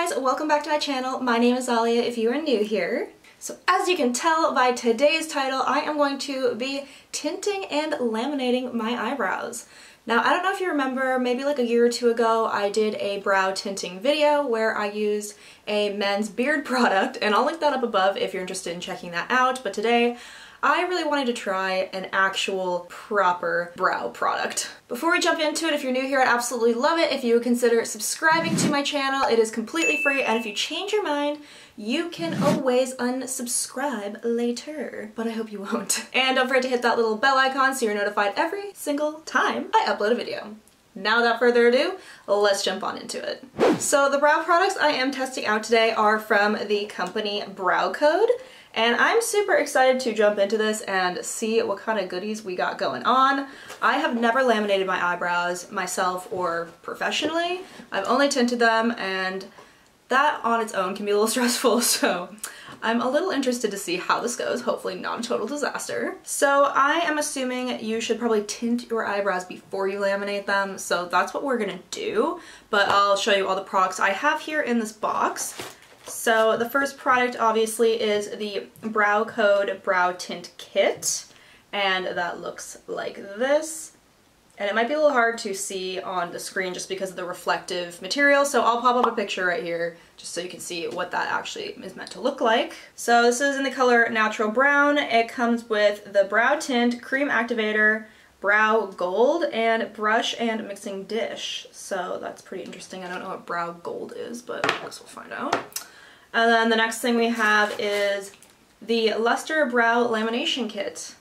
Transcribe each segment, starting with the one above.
guys, welcome back to my channel. My name is Alia if you are new here. So as you can tell by today's title, I am going to be tinting and laminating my eyebrows. Now, I don't know if you remember, maybe like a year or two ago, I did a brow tinting video where I used a men's beard product, and I'll link that up above if you're interested in checking that out. But today, I really wanted to try an actual proper brow product. Before we jump into it, if you're new here, I'd absolutely love it if you would consider subscribing to my channel. It is completely free, and if you change your mind, you can always unsubscribe later, but I hope you won't. And don't forget to hit that little bell icon so you're notified every single time I upload a video. Now without further ado, let's jump on into it. So the brow products I am testing out today are from the company Brow Code. And I'm super excited to jump into this and see what kind of goodies we got going on. I have never laminated my eyebrows myself or professionally. I've only tinted them, and that on its own can be a little stressful, so I'm a little interested to see how this goes. Hopefully not a total disaster. So I am assuming you should probably tint your eyebrows before you laminate them, so that's what we're gonna do. But I'll show you all the products I have here in this box. So the first product obviously is the Brow Code Brow Tint Kit, and that looks like this. And it might be a little hard to see on the screen just because of the reflective material, so I'll pop up a picture right here just so you can see what that actually is meant to look like. So this is in the color Natural Brown. It comes with the Brow Tint, Cream Activator, Brow Gold, and Brush and Mixing Dish. So that's pretty interesting. I don't know what Brow Gold is, but I guess we'll find out. And then the next thing we have is the Luster Brow Lamination Kit.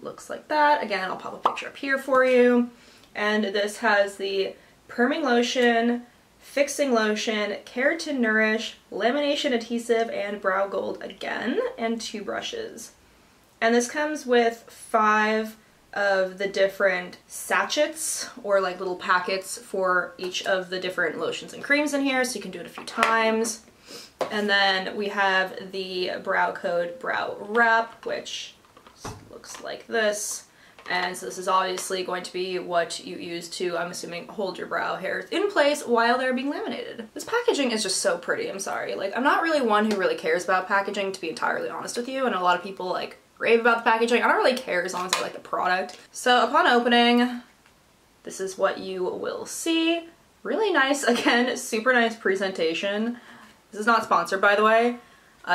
Looks like that. Again, I'll pop a picture up here for you. And this has the Perming Lotion, Fixing Lotion, Keratin Nourish, Lamination Adhesive, and Brow Gold again, and 2 brushes. And this comes with 5 of the different sachets, or like little packets for each of the different lotions and creams in here, so you can do it a few times. And then we have the Brow Code Brow Wrap, which looks like this. And so this is obviously going to be what you use to, I'm assuming, hold your brow hairs in place while they're being laminated. This packaging is just so pretty, I'm sorry. Like, I'm not really one who really cares about packaging, to be entirely honest with you, and a lot of people like rave about the packaging. I don't really care as long as I like the product. So upon opening, this is what you will see. Really nice, again, super nice presentation. This is not sponsored, by the way.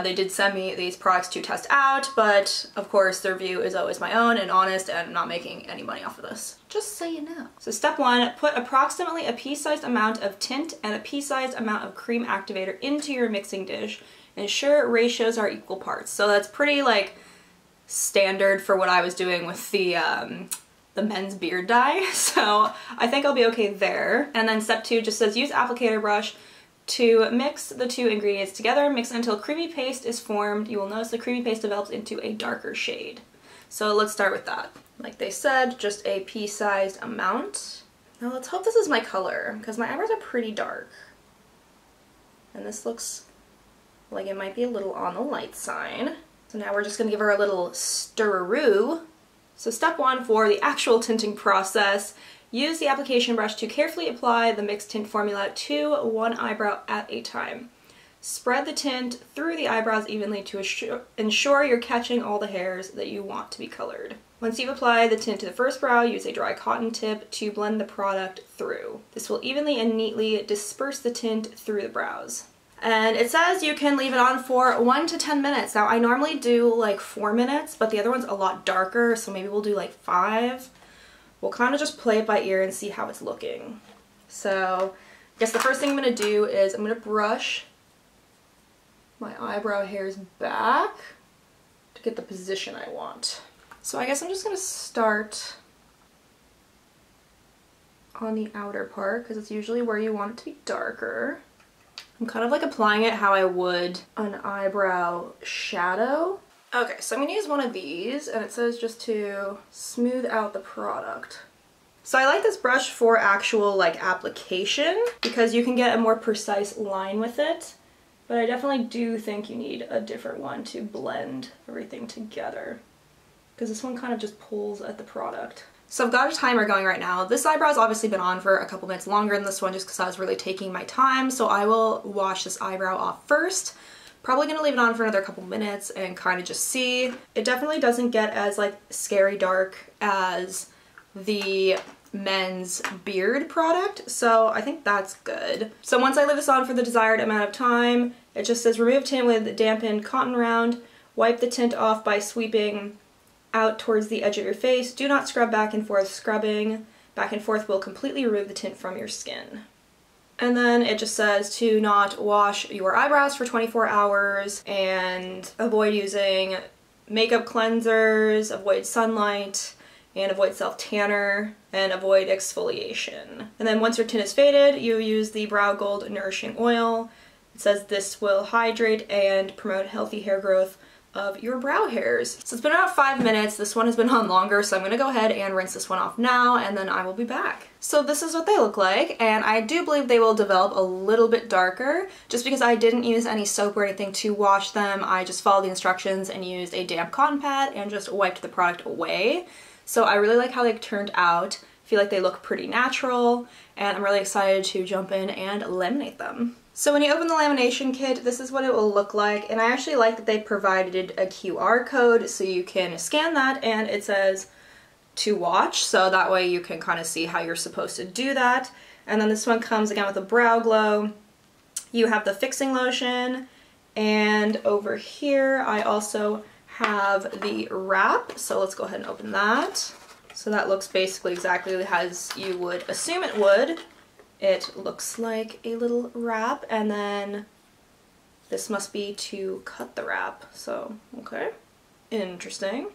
They did send me these products to test out, but of course the review is always my own and honest, and I'm not making any money off of this. Just so you know. So step 1, put approximately a pea-sized amount of tint and a pea-sized amount of cream activator into your mixing dish. Ensure ratios are equal parts. So that's pretty like standard for what I was doing with the men's beard dye. So I think I'll be okay there. And then step 2 just says use applicator brush to mix the 2 ingredients together. Mix until creamy paste is formed. You will notice the creamy paste develops into a darker shade. So let's start with that. Like they said, just a pea-sized amount. Now let's hope this is my color, because my eyebrows are pretty dark. And this looks like it might be a little on the light side. So now we're just gonna give her a little stirraroo. So step 1 for the actual tinting process. Use the application brush to carefully apply the mixed tint formula to one eyebrow at a time. Spread the tint through the eyebrows evenly to ensure you're catching all the hairs that you want to be colored. Once you've applied the tint to the first brow, use a dry cotton tip to blend the product through. This will evenly and neatly disperse the tint through the brows. And it says you can leave it on for 1 to 10 minutes. Now I normally do like 4 minutes, but the other one's a lot darker, so maybe we'll do like 5. We'll kind of just play it by ear and see how it's looking. So I guess the first thing I'm going to do is I'm going to brush my eyebrow hairs back to get the position I want. So I guess I'm just going to start on the outer part because it's usually where you want it to be darker. I'm kind of like applying it how I would an eyebrow shadow. Okay, so I'm going to use one of these, and it says just to smooth out the product. So I like this brush for actual like application because you can get a more precise line with it, but I definitely do think you need a different one to blend everything together because this one kind of just pulls at the product. So I've got a timer going right now. This eyebrow's obviously been on for a couple minutes longer than this one just because I was really taking my time. So I will wash this eyebrow off first. Probably gonna leave it on for another couple minutes and kind of just see. It definitely doesn't get as like scary dark as the men's beard product, so I think that's good. So once I leave this on for the desired amount of time, it just says remove tint with dampened cotton round, wipe the tint off by sweeping out towards the edge of your face. Do not scrub back and forth. Scrubbing back and forth will completely remove the tint from your skin. And then it just says to not wash your eyebrows for 24 hours and avoid using makeup cleansers, avoid sunlight, and avoid self-tanner, and avoid exfoliation. And then once your tint is faded, you use the Brow Gold Nourishing Oil. It says this will hydrate and promote healthy hair growth of your brow hairs. So it's been about 5 minutes. This one has been on longer, so I'm gonna go ahead and rinse this one off now, and then I will be back. So this is what they look like, and I do believe they will develop a little bit darker just because I didn't use any soap or anything to wash them. I just followed the instructions and used a damp cotton pad and just wiped the product away. So I really like how they turned out. I feel like they look pretty natural, and I'm really excited to jump in and laminate them. So when you open the lamination kit, this is what it will look like, and I actually like that they provided a QR code so you can scan that and it says to watch, so that way you can kind of see how you're supposed to do that. And then this one comes again with a brow glow. You have the fixing lotion, and over here I also have the wrap, so let's go ahead and open that. So that looks basically exactly as you would assume it would. It looks like a little wrap, and then this must be to cut the wrap. So, okay, interesting.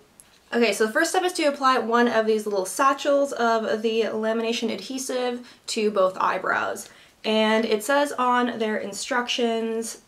Okay, so the first step is to apply one of these little satchels of the lamination adhesive to both eyebrows. And it says on their instructions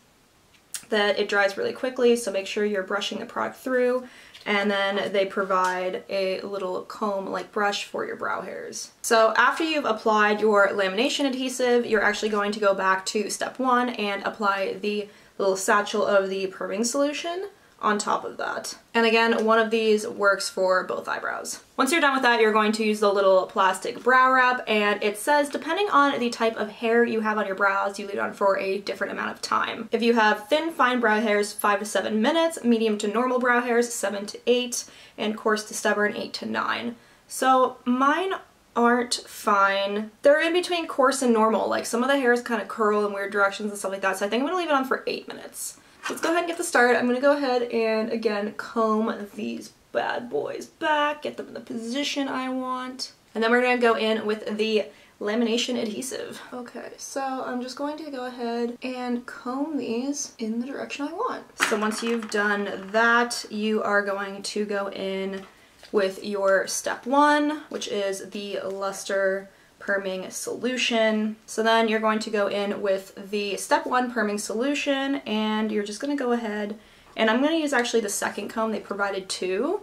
that it dries really quickly, so make sure you're brushing the product through. And then they provide a little comb-like brush for your brow hairs. So after you've applied your lamination adhesive, you're actually going to go back to step 1 and apply the little satchel of the perming solution on top of that. And again, one of these works for both eyebrows. Once you're done with that, you're going to use the little plastic brow wrap, and it says depending on the type of hair you have on your brows, you leave it on for a different amount of time. If you have thin, fine brow hairs, 5 to 7 minutes, medium to normal brow hairs, 7 to 8, and coarse to stubborn, 8 to 9. So mine aren't fine. They're in between coarse and normal. Like some of the hairs kind of curl in weird directions and stuff like that, so I think I'm gonna leave it on for 8 minutes. Let's go ahead and get this started. I'm gonna go ahead and again comb these bad boys back, get them in the position I want, and then we're gonna go in with the lamination adhesive. Okay, so I'm just going to go ahead and comb these in the direction I want. So once you've done that, you are going to go in with your step 1, which is the luster perming solution. So then you're going to go in with the step 1 perming solution, and you're just going to go ahead, and I'm going to use actually the second comb. They provided 2,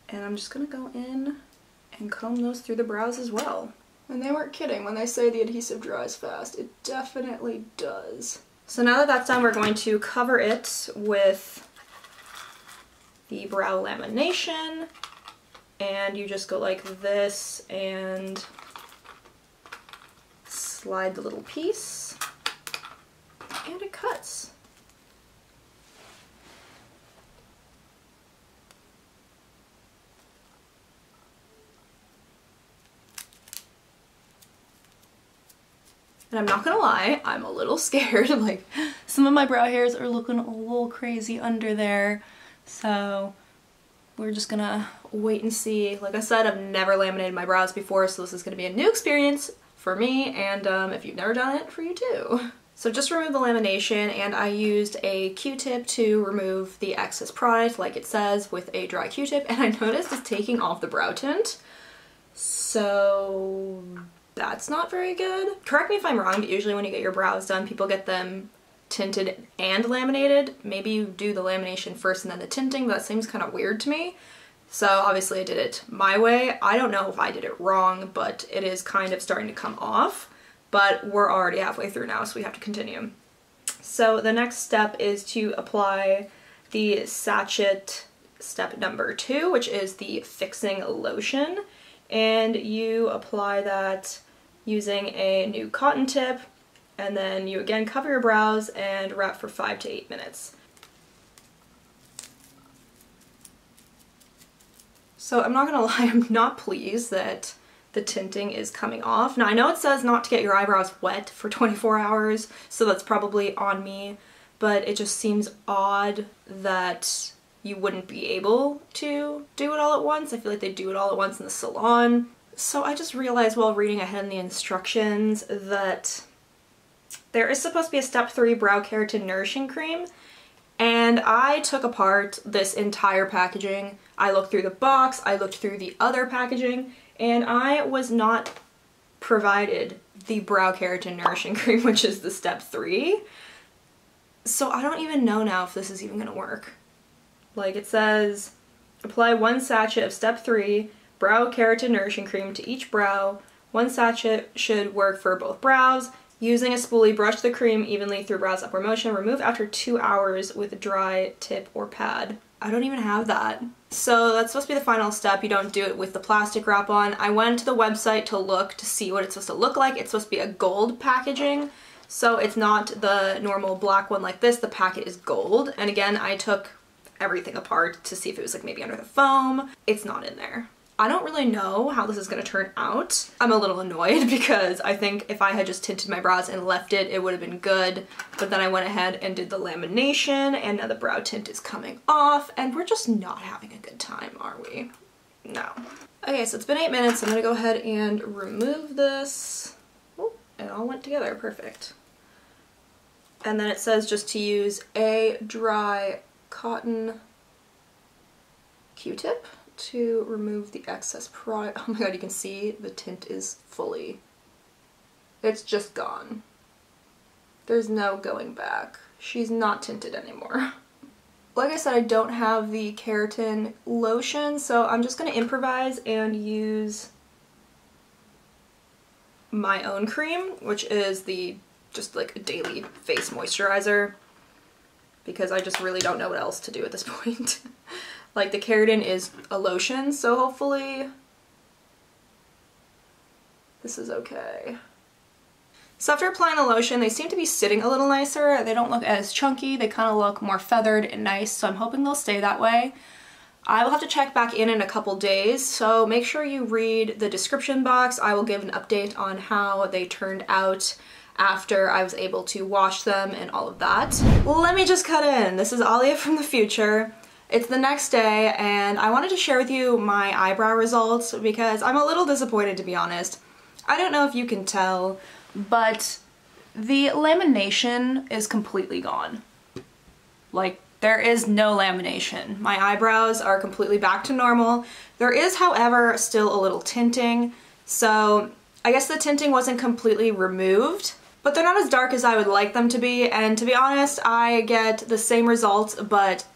and I'm just going to go in and comb those through the brows as well. And they weren't kidding when they say the adhesive dries fast. It definitely does. So now that that's done, we're going to cover it with the brow lamination, and you just go like this and slide the little piece, and it cuts. And I'm not gonna lie, I'm a little scared. Like, some of my brow hairs are looking a little crazy under there, so we're just gonna wait and see. Like I said, I've never laminated my brows before, so this is gonna be a new experience for me, and if you've never done it, for you too. So just remove the lamination, and I used a Q-tip to remove the excess product like it says with a dry Q-tip, and I noticed it's taking off the brow tint. So that's not very good. Correct me if I'm wrong, but usually when you get your brows done, people get them tinted and laminated. Maybe you do the lamination first and then the tinting, but that seems kind of weird to me. So obviously I did it my way. I don't know if I did it wrong, but it is kind of starting to come off. But we're already halfway through now, so we have to continue. So the next step is to apply the sachet step number 2, which is the fixing lotion. and you apply that using a new cotton tip, and then you again cover your brows and wrap for 5 to 8 minutes. So I'm not gonna lie, I'm not pleased that the tinting is coming off. Now I know it says not to get your eyebrows wet for 24 hours, so that's probably on me, but it just seems odd that you wouldn't be able to do it all at once. I feel like they do it all at once in the salon. So I just realized while reading ahead in the instructions that there is supposed to be a step 3 brow keratin nourishing cream, and I took apart this entire packaging. I looked through the box, I looked through the other packaging, and I was not provided the brow keratin nourishing cream, which is the step 3. So I don't even know now if this is even gonna work. Like, it says, apply 1 sachet of step 3 brow keratin nourishing cream to each brow. 1 sachet should work for both brows. Using a spoolie, brush the cream evenly through brows upward motion. Remove after 2 hours with a dry tip or pad. I don't even have that. So that's supposed to be the final step. You don't do it with the plastic wrap on. I went to the website to look to see what it's supposed to look like. It's supposed to be a gold packaging. So it's not the normal black one like this. The packet is gold. And again, I took everything apart to see if it was like maybe under the foam. It's not in there. I don't really know how this is gonna turn out. I'm a little annoyed because I think if I had just tinted my brows and left it, it would have been good. But then I went ahead and did the lamination, and now the brow tint is coming off, and we're just not having a good time, are we? No. Okay, so it's been 8 minutes. I'm gonna go ahead and remove this. Oh, it all went together, perfect. And then it says just to use a dry cotton Q-tip to remove the excess product. Oh my god, you can see the tint is fully, it's just gone. There's no going back. She's not tinted anymore. Like I said, I don't have the keratin lotion, so I'm just gonna improvise and use my own cream, which is just like a daily face moisturizer, because I just really don't know what else to do at this point. Like, the keratin is a lotion, so hopefully this is okay. So after applying the lotion, they seem to be sitting a little nicer. They don't look as chunky. They kind of look more feathered and nice, so I'm hoping they'll stay that way. I will have to check back in a couple days, so make sure you read the description box. I will give an update on how they turned out after I was able to wash them and all of that. Let me just cut in. This is Alia from the future. It's the next day, and I wanted to share with you my eyebrow results because I'm a little disappointed, to be honest. I don't know if you can tell, but the lamination is completely gone. Like, there is no lamination. My eyebrows are completely back to normal. There is, however, still a little tinting, so I guess the tinting wasn't completely removed, but they're not as dark as I would like them to be, and to be honest, I get the same results, but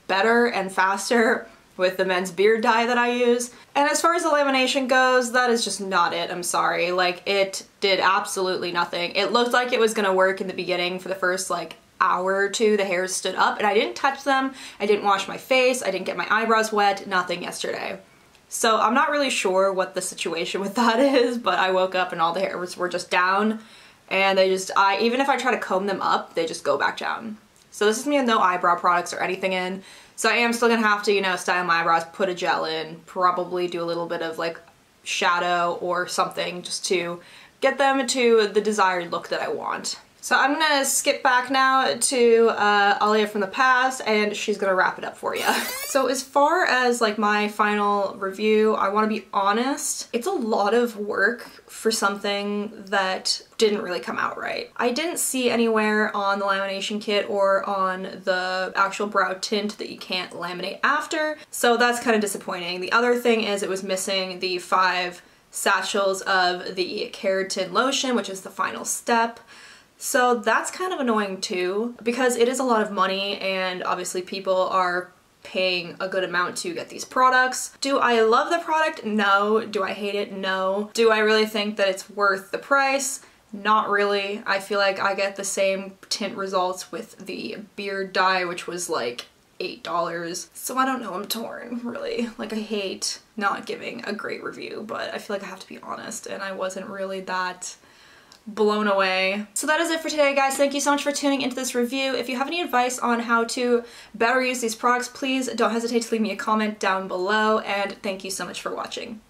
better and faster with the men's beard dye that I use. And as far as the lamination goes, that is just not it, I'm sorry. Like, it did absolutely nothing. It looked like it was gonna work in the beginning for the first like hour or two. The hairs stood up and I didn't touch them. I didn't wash my face. I didn't get my eyebrows wet, nothing yesterday. So I'm not really sure what the situation with that is, but I woke up and all the hairs were just down, and they just, even if I try to comb them up, they just go back down. So this is me with no eyebrow products or anything in. So I am still gonna have to, you know, style my eyebrows, put a gel in, probably do a little bit of like shadow or something just to get them to the desired look that I want. So I'm gonna skip back now to Alia from the past, and she's gonna wrap it up for you. So as far as like my final review, I wanna be honest, it's a lot of work for something that didn't really come out right. I didn't see anywhere on the lamination kit or on the actual brow tint that you can't laminate after, so that's kind of disappointing. The other thing is it was missing the 5 satchels of the keratin lotion, which is the final step. So that's kind of annoying too, because it is a lot of money and obviously people are paying a good amount to get these products. Do I love the product? No. Do I hate it? No. Do I really think that it's worth the price? Not really. I feel like I get the same tint results with the beard dye, which was like $8. So I don't know, I'm torn, really. Like, I hate not giving a great review, but I feel like I have to be honest, and I wasn't really that blown away. So that is it for today, guys. Thank you so much for tuning into this review. If you have any advice on how to better use these products, please don't hesitate to leave me a comment down below, and thank you so much for watching.